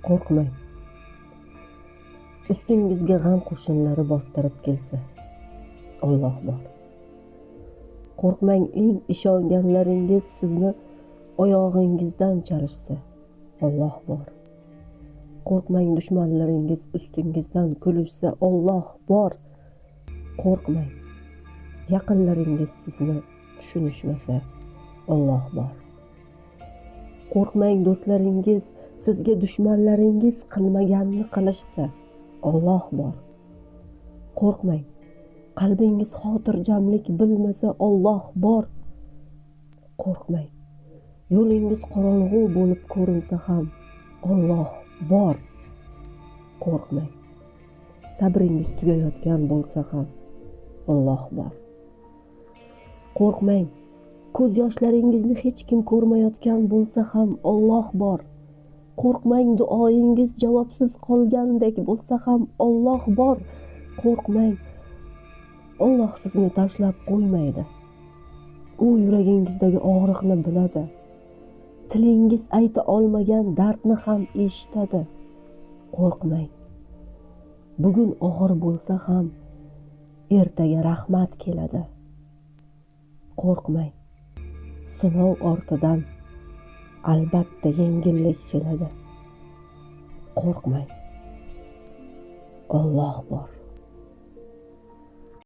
Qo'rqmang. Ustingizga g'am qo'shinlari bostirib kelsa, Alloh bor. Qo'rqmang, eng ishonganlaringiz sizni oyog'ingizdan chalishsa, Alloh bor. Qo'rqmang, dushmanlaringiz ustingizdan kulishsa, Alloh bor. Qo'rqmang, yaqinlaringiz sizni tushunishmasa, Alloh bor. Qo'rqmang, do'stlaringiz sizga dushmanlaringiz qilmaganini qilishsa, Alloh bor. Qo'rqmang, qalbingiz xotirjamlik bilmasa, Alloh bor. Qo'rqmang, yo'lingiz qorong'u bo'lib ko'rinsa ham, Alloh bor. Qo'rqmang, sabringiz tugayotgan bo'lsa ham, Alloh bor. Qo'rqmang, ko'z yoshlaringizni hech kim ko'rmayotgan bo'lsa ham, Alloh bor. Qo'rqmang, duoyingiz javobsiz qolgandek bo'lsa ham, Alloh bor. Qo'rqmang, Alloh sizni tashlab qo'ymaydi. U yuragingizdagi og'riqni biladi. Tilingiz ayta olmagan dardni ham eshitadi. Qo'rqmang. Bugun og'ir bo'lsa ham, ertaga rahmat keladi. Qo'rqmang. Sinov ortidan albatta yengillik keladi. Qo'rqmang. Alloh bor.